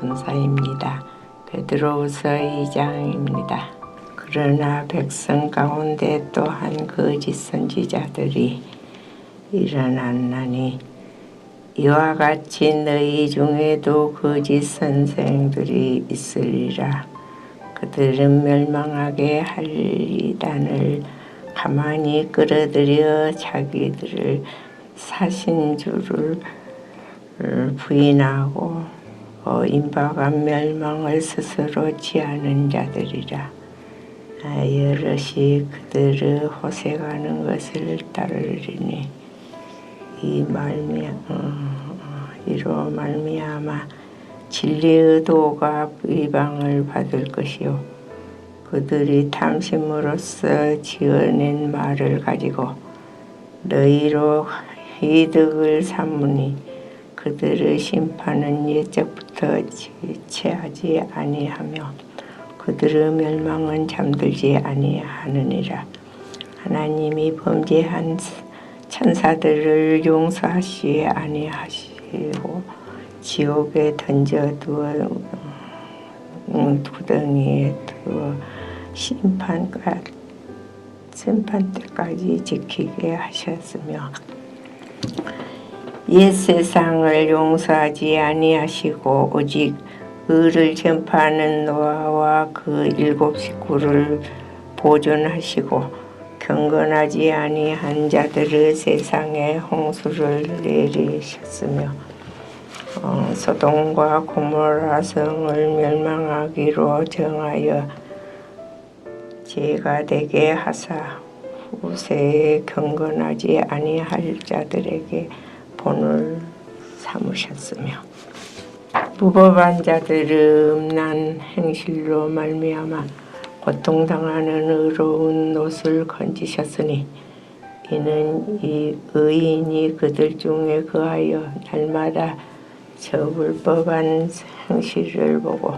본사입니다. 베드로후서 2장입니다. 그러나 백성 가운데 또한 거짓 선지자들이 일어났나니 이와 같이 너희 중에도 거짓 선생들이 있으리라. 그들은 멸망하게 할 이단을 가만히 끌어들여 자기들을 사신 줄을 부인하고 임박한 멸망을 스스로 취하는 자들이라. 여럿이 그들의 호색하는 것을 따르리니 이로 말미암아 진리의 도가 비방을 받을 것이요 그들이 탐심으로써 지어낸 말을 가지고 너희로 이득을 삼으니 그들의 심판은 옛적부터 지체하지 아니하며 그들의 멸망은 잠들지 아니하느니라. 하나님이 범죄한 천사들을 용서하시 아니하시고 지옥에 던져두어 구덩이에 두어 심판 때까지 지키게 하셨으며 옛 세상을 용서하지 아니하시고 오직 의를 전파하는 노아와 그 7 식구를 보존하시고 경건하지 아니한 자들의 세상에 홍수를 내리셨으며 소돔과 고모라 성을 멸망하기로 정하여 죄가 되게 하사 후세에 경건하지 아니할 자들에게 본을 삼으셨으며 무법한 자들의 음란 행실로 말미암아 고통당하는 의로운 옷을 건지셨으니 이는 이 의인이 그들 중에 거하여 날마다 저 불법한 행실을 보고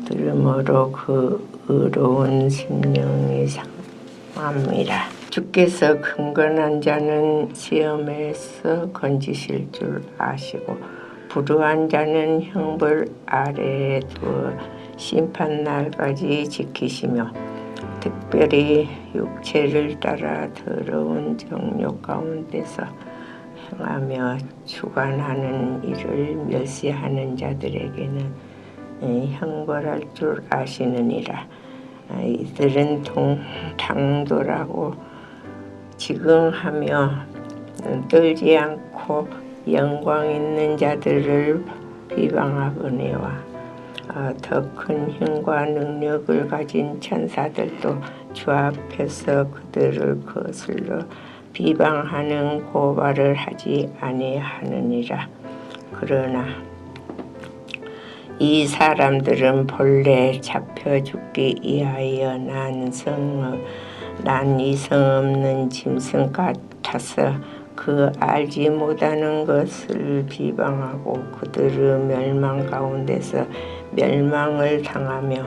들음으로 그 의로운 심령이 상함이라. 주께서 경건한 자는 시험에서 건지실 줄 아시고 불의한 자는 형벌 아래에 두어 심판날까지 지키시며 특별히 육체를 따라 더러운 정욕 가운데서 행하며 주관하는 일을 멸시하는 자들에게는 형벌할 줄 아시느니라. 이들은 당돌하고 지긍하며 떨지 않고 영광 있는 자들을 비방하거니와 더 큰 힘과 능력을 가진 천사들도 주 앞에서 그들을 거슬러 비방하는 고발을 하지 아니하느니라. 그러나 이 사람들은 본래 잡혀 죽기 위하여 난 이성 없는 짐승 같아서 그 알지 못하는 것을 비방하고 그들의 멸망 가운데서 멸망을 당하며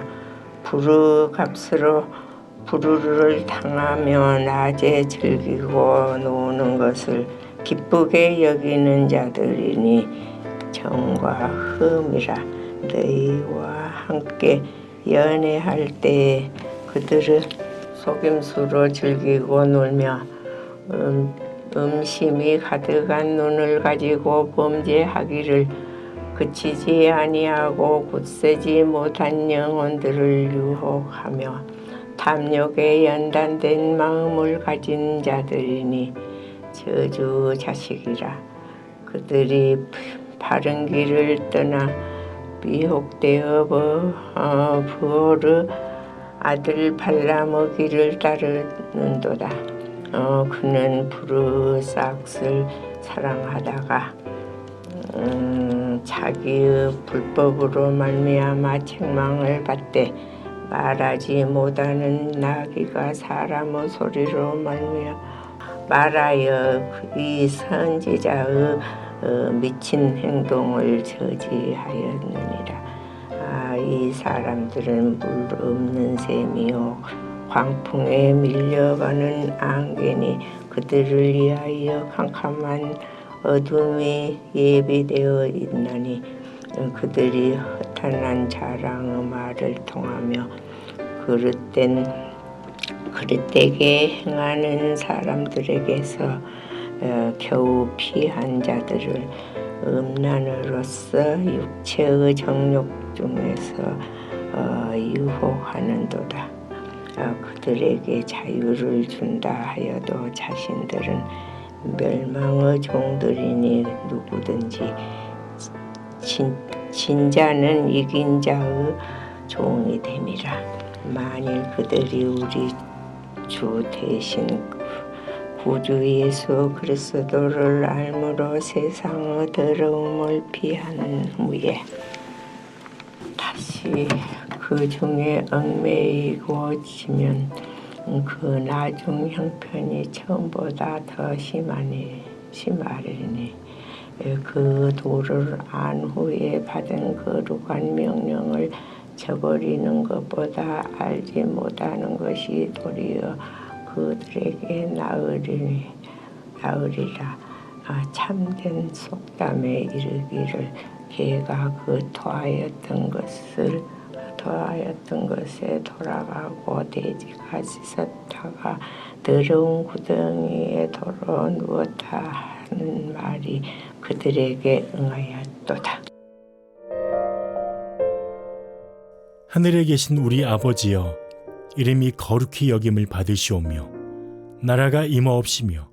불의 값으로 불의를 당하며 낮에 즐기고 노는 것을 기쁘게 여기는 자들이니 정과 흠이라. 너희와 함께 연애할 때에 그들을 속임수로 즐기고 놀며 음심이 가득한 눈을 가지고 범죄하기를 그치지 아니하고 굳세지 못한 영혼들을 유혹하며 탐욕에 연단된 마음을 가진 자들이니 저주 자식이라. 그들이 바른 길을 떠나 미혹되어 부올의 아들 발람의 길을 따르는도다. 그는 불의 싹을 사랑하다가 자기의 불법으로 말미암아 책망을 받되 말하지 못하는 나귀가 사람의 소리로 말하여 이 선지자의 미친 행동을 저지하였느니라. 이 사람들은 물 없는 샘이요 광풍에 밀려가는 안개니 그들을 위하여 캄캄한 어둠이 예비되어 있나니 그들이 나타난 자랑의 말을 통하며 그릇되게 행하는 사람들에게서 겨우 피한 자들을 음란으로서 육체의 정욕 중에서 유혹하는도다. 그들에게 자유를 준다 하여도 자신들은 멸망의 종들이니 누구든지 진자는 이긴 자의 종이 됨이라. 만일 그들이 우리 주 대신 구주 예수 그리스도를 알므로 세상의 더러움을 피한 후에 다시 그 중에 얽매이고지면 그 나중 형편이 처음보다 더 심하리니 그 도를 안 후에 받은 거룩한 명령을 저버리는 것보다 알지 못하는 것이 도리어 그들에게 나으리라. 참된 속담에 이르기를 개가 토하였던 것에 돌아가고 돼지가 씻었다가 더러운 구덩이에 도로 누웠다 하는 말이 그들에게 응하였도다. 하늘에 계신 우리 아버지여, 이름이 거룩히 여김을 받으시오며 나라가 임하옵시며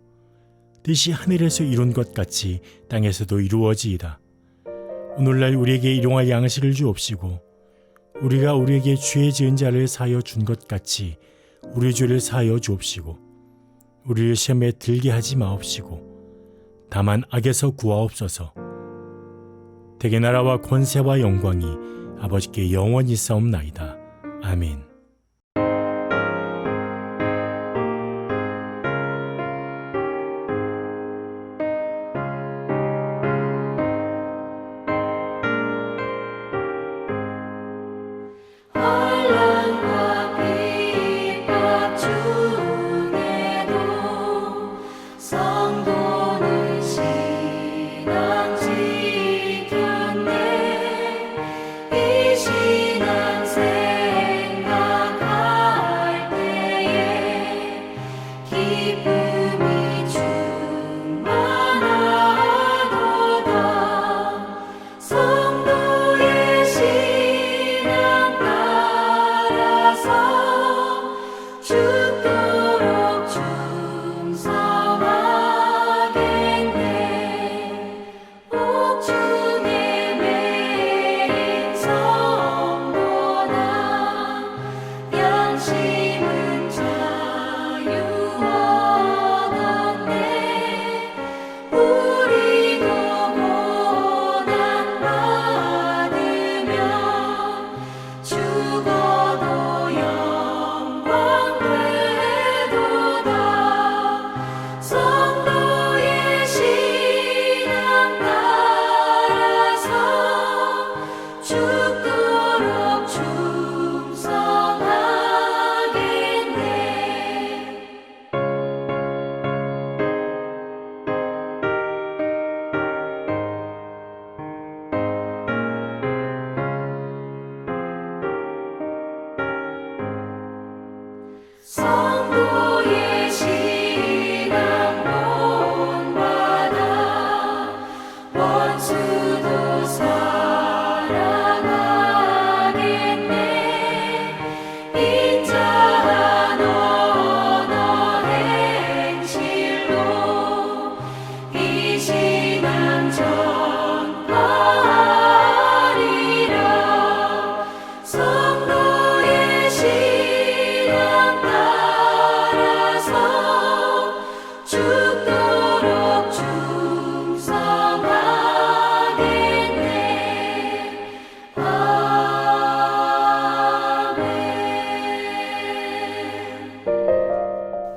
뜻이 하늘에서 이룬 것 같이 땅에서도 이루어지이다. 오늘날 우리에게 일용할 양식을 주옵시고 우리가 우리에게 죄 지은 자를 사하여 준 것 같이 우리 죄를 사하여 주옵시고 우리를 시험에 들게 하지 마옵시고 다만 악에서 구하옵소서. 대개 나라와 권세와 영광이 아버지께 영원히 싸움나이다. 아멘.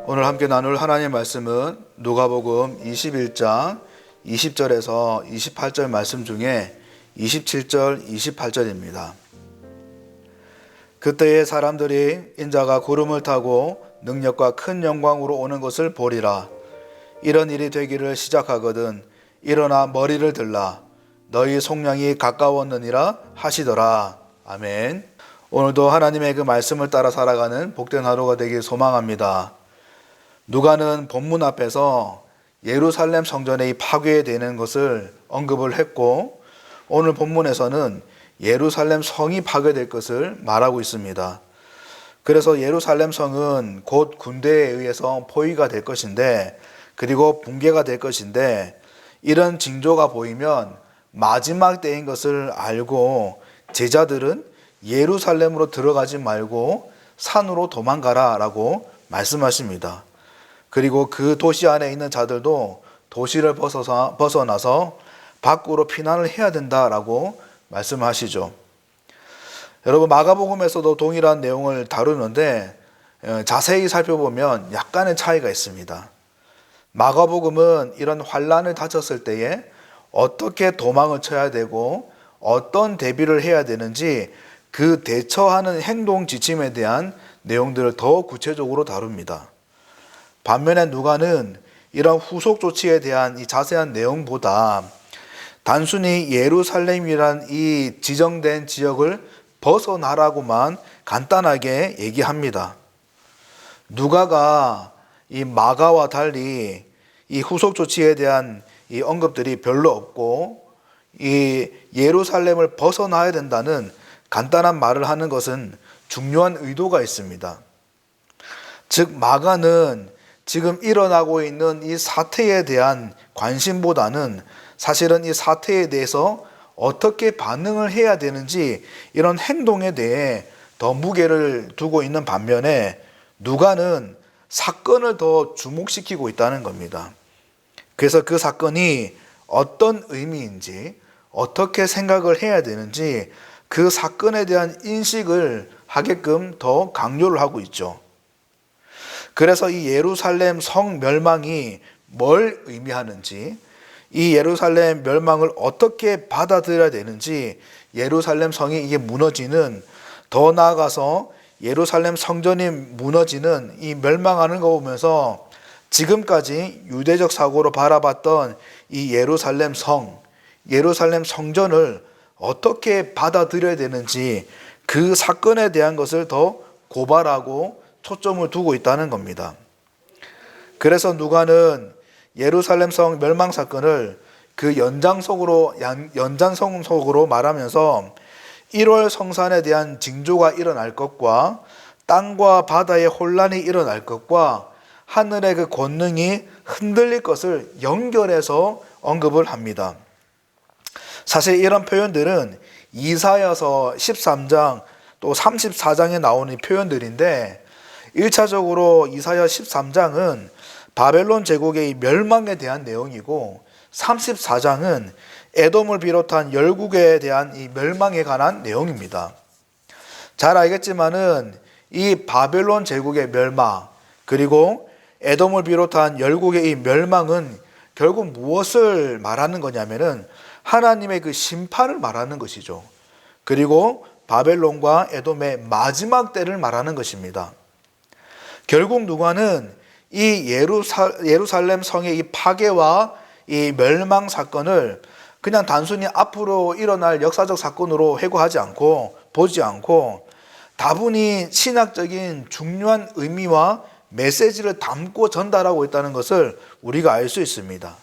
오늘 함께 나눌 하나님의 말씀은 누가복음 21장 20절에서 28절 말씀 중에 27절, 28절입니다. 그때에 사람들이 인자가 구름을 타고 능력과 큰 영광으로 오는 것을 보리라. 이런 일이 되기를 시작하거든 일어나 머리를 들라. 너희 속량이 가까웠느니라 하시더라. 아멘. 오늘도 하나님의 그 말씀을 따라 살아가는 복된 하루가 되길 소망합니다. 누가는 본문 앞에서 예루살렘 성전의 파괴되는 것을 언급을 했고, 오늘 본문에서는 예루살렘 성이 파괴될 것을 말하고 있습니다. 그래서 예루살렘 성은 곧 군대에 의해서 포위가 될 것인데, 그리고 붕괴가 될 것인데, 이런 징조가 보이면 마지막 때인 것을 알고 제자들은 예루살렘으로 들어가지 말고 산으로 도망가라 라고 말씀하십니다. 그리고 그 도시 안에 있는 자들도 도시를 벗어나서 밖으로 피난을 해야 된다라고 말씀하시죠. 여러분, 마가복음에서도 동일한 내용을 다루는데 자세히 살펴보면 약간의 차이가 있습니다. 마가복음은 이런 환란을 닥쳤을 때에 어떻게 도망을 쳐야 되고 어떤 대비를 해야 되는지 그 대처하는 행동 지침에 대한 내용들을 더 구체적으로 다룹니다. 반면에 누가는 이런 후속 조치에 대한 이 자세한 내용보다 단순히 예루살렘이란 이 지정된 지역을 벗어나라고만 간단하게 얘기합니다. 누가가 이 마가와 달리 이 후속 조치에 대한 이 언급들이 별로 없고, 이 예루살렘을 벗어나야 된다는 간단한 말을 하는 것은 중요한 의도가 있습니다. 즉, 마가는 지금 일어나고 있는 이 사태에 대한 관심보다는 사실은 이 사태에 대해서 어떻게 반응을 해야 되는지 이런 행동에 대해 더 무게를 두고 있는 반면에, 누가는 사건을 더 주목시키고 있다는 겁니다. 그래서 그 사건이 어떤 의미인지, 어떻게 생각을 해야 되는지 그 사건에 대한 인식을 하게끔 더 강조를 하고 있죠. 그래서 이 예루살렘 성 멸망이 뭘 의미하는지, 이 예루살렘 멸망을 어떻게 받아들여야 되는지, 예루살렘 성이 이게 무너지는, 더 나아가서 예루살렘 성전이 무너지는 이 멸망하는 거 보면서 지금까지 유대적 사고로 바라봤던 이 예루살렘 성, 예루살렘 성전을 어떻게 받아들여야 되는지 그 사건에 대한 것을 더 고발하고 초점을 두고 있다는 겁니다. 그래서 누가는 예루살렘 성 멸망 사건을 그 연장선으로 말하면서 1월 성산에 대한 징조가 일어날 것과 땅과 바다의 혼란이 일어날 것과 하늘의 그 권능이 흔들릴 것을 연결해서 언급을 합니다. 사실 이런 표현들은 이사야서 13장 또 34장에 나오는 표현들인데, 1차적으로 이사야 13장은 바벨론 제국의 멸망에 대한 내용이고, 34장은 에돔을 비롯한 열국에 대한 이 멸망에 관한 내용입니다. 잘 알겠지만은 이 바벨론 제국의 멸망, 그리고 에돔을 비롯한 열국의 이 멸망은 결국 무엇을 말하는 거냐면은 하나님의 그 심판을 말하는 것이죠. 그리고 바벨론과 에돔의 마지막 때를 말하는 것입니다. 결국 누가는 이 예루살렘 성의 이 파괴와 이 멸망 사건을 그냥 단순히 앞으로 일어날 역사적 사건으로 회고하지 않고, 보지 않고 다분히 신학적인 중요한 의미와 메시지를 담고 전달하고 있다는 것을 우리가 알 수 있습니다.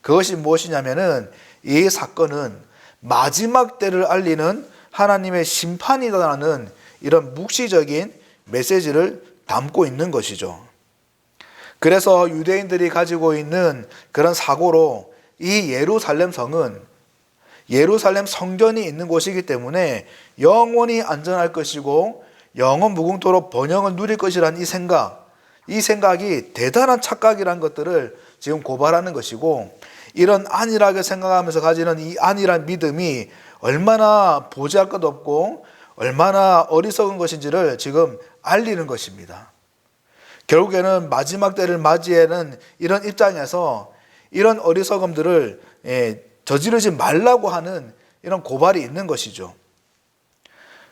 그것이 무엇이냐면은 이 사건은 마지막 때를 알리는 하나님의 심판이다라는 이런 묵시적인 메시지를 담고 있는 것이죠. 그래서 유대인들이 가지고 있는 그런 사고로 이 예루살렘 성은 예루살렘 성전이 있는 곳이기 때문에 영원히 안전할 것이고 영원 무궁토록 번영을 누릴 것이라는 이 생각이 대단한 착각이라는 것들을 지금 고발하는 것이고, 이런 안일하게 생각하면서 가지는 이 안일한 믿음이 얼마나 보잘것 없고 얼마나 어리석은 것인지를 지금 알리는 것입니다. 결국에는 마지막 때를 맞이하는 이런 입장에서 이런 어리석음들을 저지르지 말라고 하는 이런 고발이 있는 것이죠.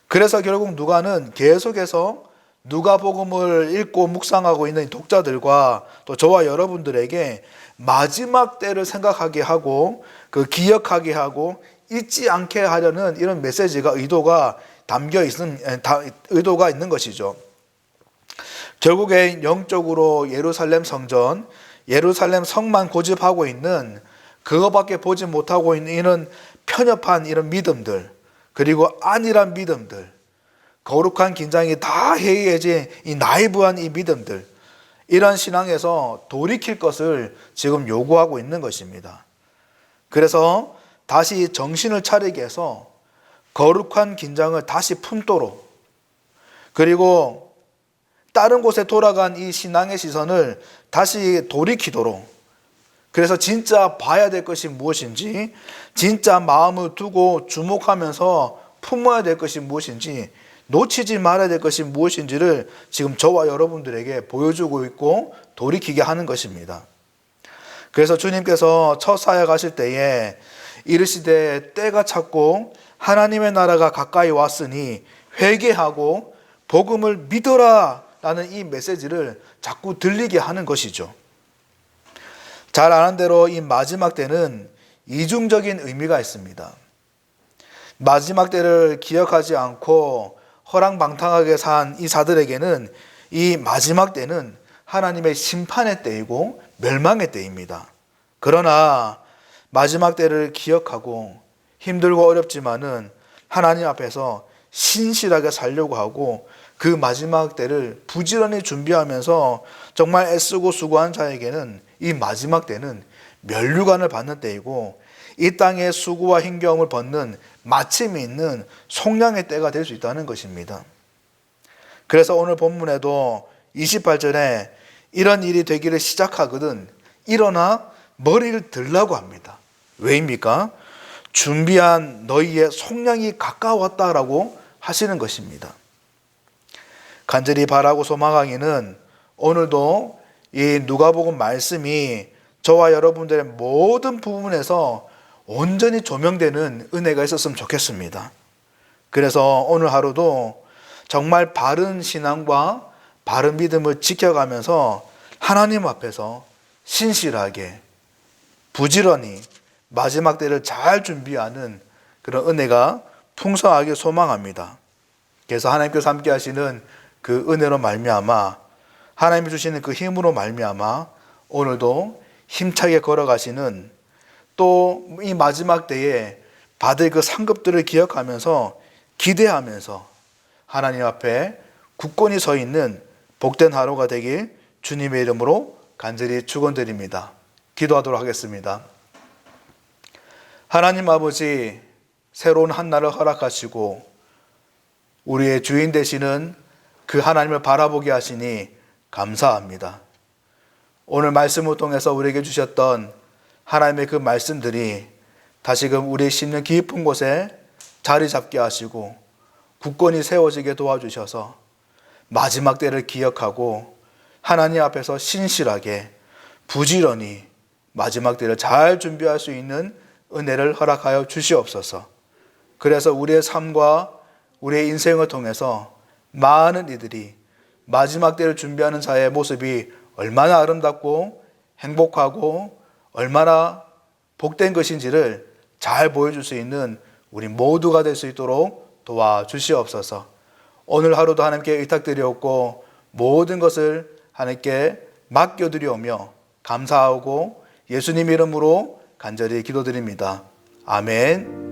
그래서 결국 누가는 계속해서 누가복음을 읽고 묵상하고 있는 독자들과 또 저와 여러분들에게 마지막 때를 생각하게 하고 기억하게 하고 잊지 않게 하려는 이런 메시지가 의도가 의도가 있는 것이죠. 결국에 영적으로 예루살렘 성전, 예루살렘 성만 고집하고 있는, 그거밖에 보지 못하고 있는 이런 편협한 이런 믿음들, 그리고 안일한 믿음들, 거룩한 긴장이 다 해이해진 이 나이브한 이 믿음들, 이런 신앙에서 돌이킬 것을 지금 요구하고 있는 것입니다. 그래서 다시 정신을 차리게 해서 거룩한 긴장을 다시 품도록, 그리고 다른 곳에 돌아간 이 신앙의 시선을 다시 돌이키도록, 그래서 진짜 봐야 될 것이 무엇인지, 진짜 마음을 두고 주목하면서 품어야 될 것이 무엇인지, 놓치지 말아야 될 것이 무엇인지를 지금 저와 여러분들에게 보여주고 있고 돌이키게 하는 것입니다. 그래서 주님께서 첫 사역하실 때에 이르시되 때가 찼고 하나님의 나라가 가까이 왔으니 회개하고 복음을 믿어라 라는 이 메시지를 자꾸 들리게 하는 것이죠. 잘 아는 대로 이 마지막 때는 이중적인 의미가 있습니다. 마지막 때를 기억하지 않고 허랑방탕하게 산 이 사들에게는 이 마지막 때는 하나님의 심판의 때이고 멸망의 때입니다. 그러나 마지막 때를 기억하고 힘들고 어렵지만은 하나님 앞에서 신실하게 살려고 하고 그 마지막 때를 부지런히 준비하면서 정말 애쓰고 수고한 자에게는 이 마지막 때는 면류관을 받는 때이고 이 땅의 수고와 힘겨움을 벗는 마침이 있는 속량의 때가 될 수 있다는 것입니다. 그래서 오늘 본문에도 28절에 이런 일이 되기를 시작하거든 일어나 머리를 들라고 합니다. 왜입니까? 준비한 너희의 속량이 가까웠다라고 하시는 것입니다. 간절히 바라고 소망하기는 오늘도 이 누가복음 말씀이 저와 여러분들의 모든 부분에서 온전히 조명되는 은혜가 있었으면 좋겠습니다. 그래서 오늘 하루도 정말 바른 신앙과 바른 믿음을 지켜가면서 하나님 앞에서 신실하게 부지런히 마지막 때를 잘 준비하는 그런 은혜가 풍성하게 소망합니다. 그래서 하나님께서 함께 하시는 그 은혜로 말미암아, 하나님이 주시는 그 힘으로 말미암아 오늘도 힘차게 걸어가시는, 또 이 마지막 때에 받을 그 상급들을 기억하면서 기대하면서 하나님 앞에 굳건히 서 있는 복된 하루가 되길 주님의 이름으로 간절히 축원드립니다. 기도하도록 하겠습니다. 하나님 아버지, 새로운 한 날을 허락하시고 우리의 주인 되시는 그 하나님을 바라보게 하시니 감사합니다. 오늘 말씀을 통해서 우리에게 주셨던 하나님의 그 말씀들이 다시금 우리의 심령 깊은 곳에 자리 잡게 하시고 굳건히 세워지게 도와주셔서 마지막 때를 기억하고 하나님 앞에서 신실하게 부지런히 마지막 때를 잘 준비할 수 있는 은혜를 허락하여 주시옵소서. 그래서 우리의 삶과 우리의 인생을 통해서 많은 이들이 마지막 때를 준비하는 자의 모습이 얼마나 아름답고 행복하고 얼마나 복된 것인지를 잘 보여줄 수 있는 우리 모두가 될 수 있도록 도와주시옵소서. 오늘 하루도 하나님께 의탁드리옵고 모든 것을 하나님께 맡겨드리오며 감사하고 예수님 이름으로 간절히 기도드립니다. 아멘.